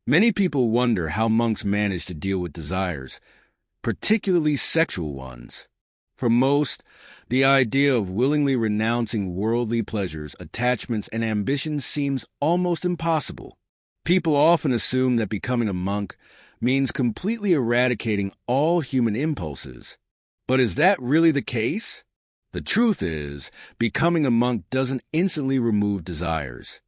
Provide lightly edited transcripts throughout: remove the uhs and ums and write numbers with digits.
Many people wonder how monks manage to deal with desires, particularly sexual ones. For most, the idea of willingly renouncing worldly pleasures, attachments, and ambitions seems almost impossible. People often assume that becoming a monk means completely eradicating all human impulses. But is that really the case? The truth is, becoming a monk doesn't instantly remove desires.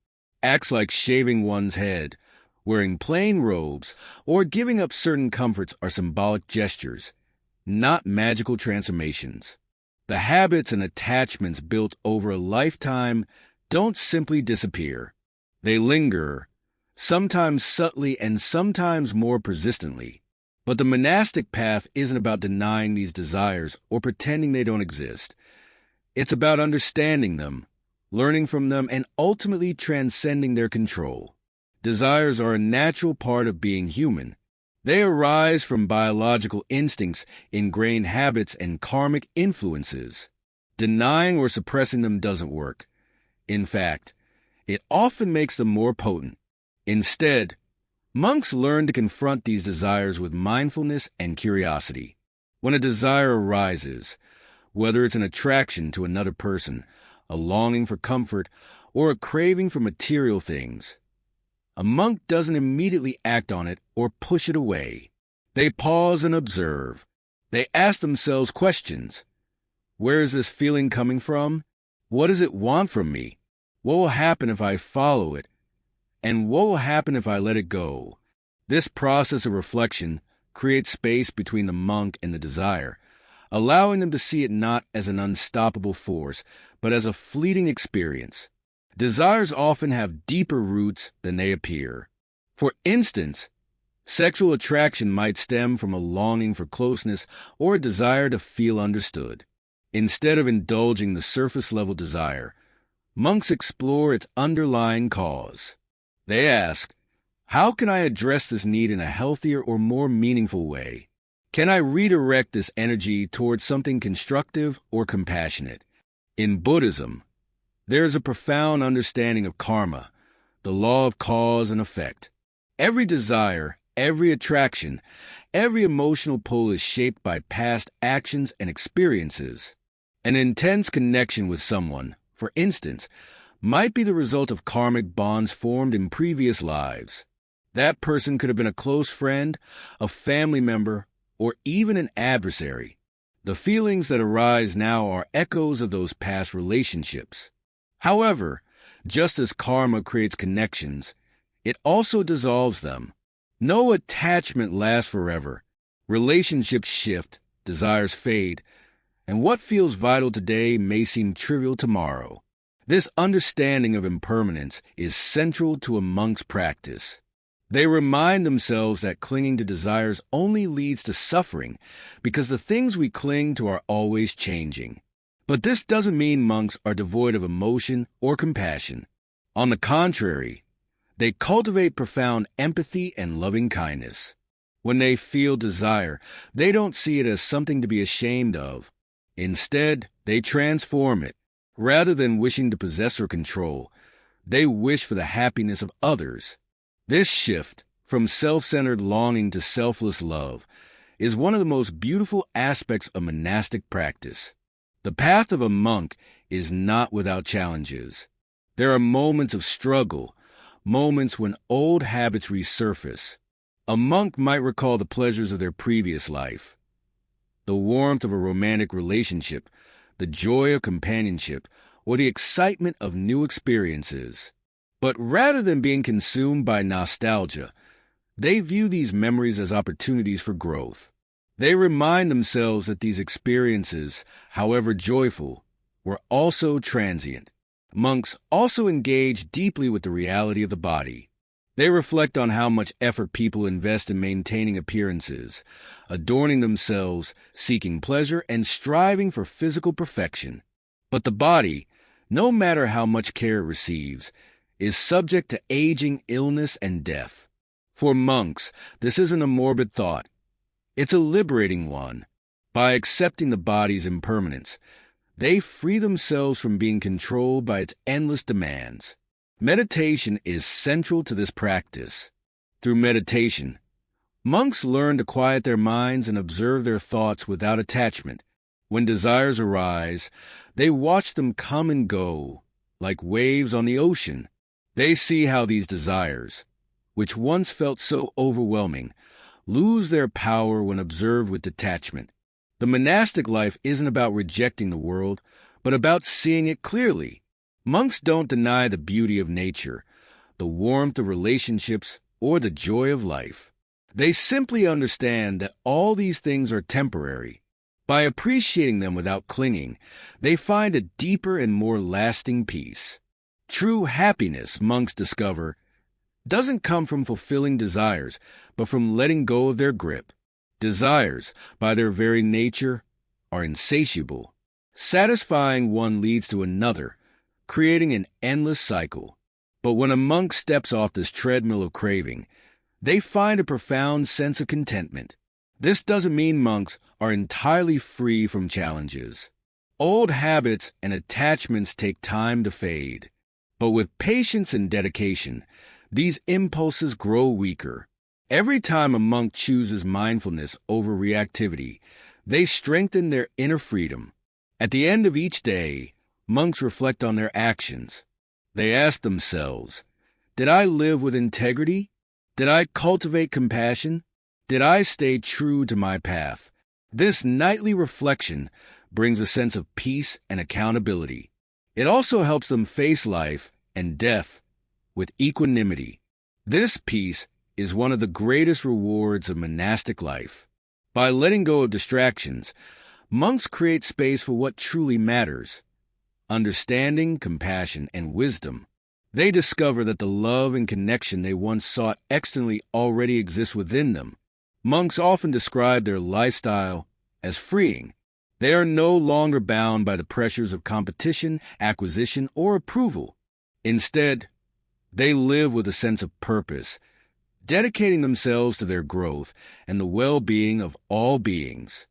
Acts like shaving one's head, wearing plain robes, or giving up certain comforts are symbolic gestures, not magical transformations. The habits and attachments built over a lifetime don't simply disappear. They linger, sometimes subtly and sometimes more persistently. But the monastic path isn't about denying these desires or pretending they don't exist. It's about understanding them, learning from them, and ultimately transcending their control. Desires are a natural part of being human. They arise from biological instincts, ingrained habits, and karmic influences. Denying or suppressing them doesn't work. In fact, it often makes them more potent. Instead, monks learn to confront these desires with mindfulness and curiosity. When a desire arises, whether it's an attraction to another person, a longing for comfort, or a craving for material things, a monk doesn't immediately act on it or push it away. They pause and observe. They ask themselves questions. Where is this feeling coming from? What does it want from me? What will happen if I follow it? And what will happen if I let it go? This process of reflection creates space between the monk and the desire, allowing them to see it not as an unstoppable force, but as a fleeting experience. Desires often have deeper roots than they appear. For instance, sexual attraction might stem from a longing for closeness or a desire to feel understood. Instead of indulging the surface-level desire, monks explore its underlying cause. They ask, how can I address this need in a healthier or more meaningful way? Can I redirect this energy towards something constructive or compassionate? In Buddhism, there is a profound understanding of karma, the law of cause and effect. Every desire, every attraction, every emotional pull is shaped by past actions and experiences. An intense connection with someone, for instance, might be the result of karmic bonds formed in previous lives. That person could have been a close friend, a family member, or even an adversary. The feelings that arise now are echoes of those past relationships. However, just as karma creates connections, it also dissolves them. No attachment lasts forever. Relationships shift, desires fade, and what feels vital today may seem trivial tomorrow. This understanding of impermanence is central to a monk's practice. They remind themselves that clinging to desires only leads to suffering because the things we cling to are always changing. But this doesn't mean monks are devoid of emotion or compassion. On the contrary, they cultivate profound empathy and loving kindness. When they feel desire, they don't see it as something to be ashamed of. Instead, they transform it. Rather than wishing to possess or control, they wish for the happiness of others. This shift from self-centered longing to selfless love is one of the most beautiful aspects of monastic practice. The path of a monk is not without challenges. There are moments of struggle, moments when old habits resurface. A monk might recall the pleasures of their previous life, the warmth of a romantic relationship, the joy of companionship, or the excitement of new experiences. But rather than being consumed by nostalgia, they view these memories as opportunities for growth. They remind themselves that these experiences, however joyful, were also transient. Monks also engage deeply with the reality of the body. They reflect on how much effort people invest in maintaining appearances, adorning themselves, seeking pleasure, and striving for physical perfection. But the body, no matter how much care it receives, is subject to aging, illness, and death. For monks, this isn't a morbid thought. It's a liberating one. By accepting the body's impermanence, they free themselves from being controlled by its endless demands. Meditation is central to this practice. Through meditation, monks learn to quiet their minds and observe their thoughts without attachment. When desires arise, they watch them come and go, like waves on the ocean. They see how these desires, which once felt so overwhelming, lose their power when observed with detachment. The monastic life isn't about rejecting the world, but about seeing it clearly. Monks don't deny the beauty of nature, the warmth of relationships, or the joy of life. They simply understand that all these things are temporary. By appreciating them without clinging, they find a deeper and more lasting peace. True happiness, monks discover, doesn't come from fulfilling desires, but from letting go of their grip. Desires, by their very nature, are insatiable. Satisfying one leads to another, creating an endless cycle. But when a monk steps off this treadmill of craving, they find a profound sense of contentment. This doesn't mean monks are entirely free from challenges. Old habits and attachments take time to fade. But with patience and dedication, these impulses grow weaker. Every time a monk chooses mindfulness over reactivity, they strengthen their inner freedom. At the end of each day, monks reflect on their actions. They ask themselves, did I live with integrity? Did I cultivate compassion? Did I stay true to my path? This nightly reflection brings a sense of peace and accountability. It also helps them face life and death with equanimity. This peace is one of the greatest rewards of monastic life. By letting go of distractions, monks create space for what truly matters: understanding, compassion, and wisdom. They discover that the love and connection they once sought externally already exists within them. Monks often describe their lifestyle as freeing. They are no longer bound by the pressures of competition, acquisition, or approval. Instead, they live with a sense of purpose, dedicating themselves to their growth and the well-being of all beings.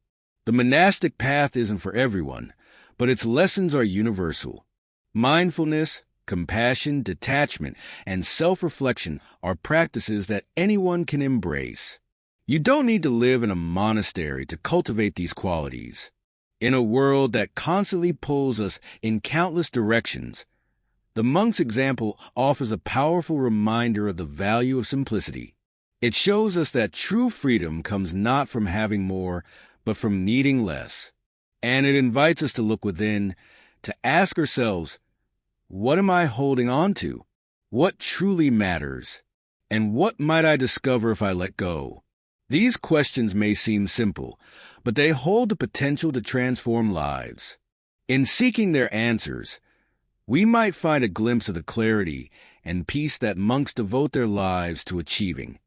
The monastic path isn't for everyone, but its lessons are universal. Mindfulness, compassion, detachment, and self-reflection are practices that anyone can embrace. You don't need to live in a monastery to cultivate these qualities. In a world that constantly pulls us in countless directions, the monk's example offers a powerful reminder of the value of simplicity. It shows us that true freedom comes not from having more, but from needing less. And it invites us to look within, to ask ourselves, what am I holding on to? What truly matters? And what might I discover if I let go? These questions may seem simple, but they hold the potential to transform lives. In seeking their answers, we might find a glimpse of the clarity and peace that monks devote their lives to achieving.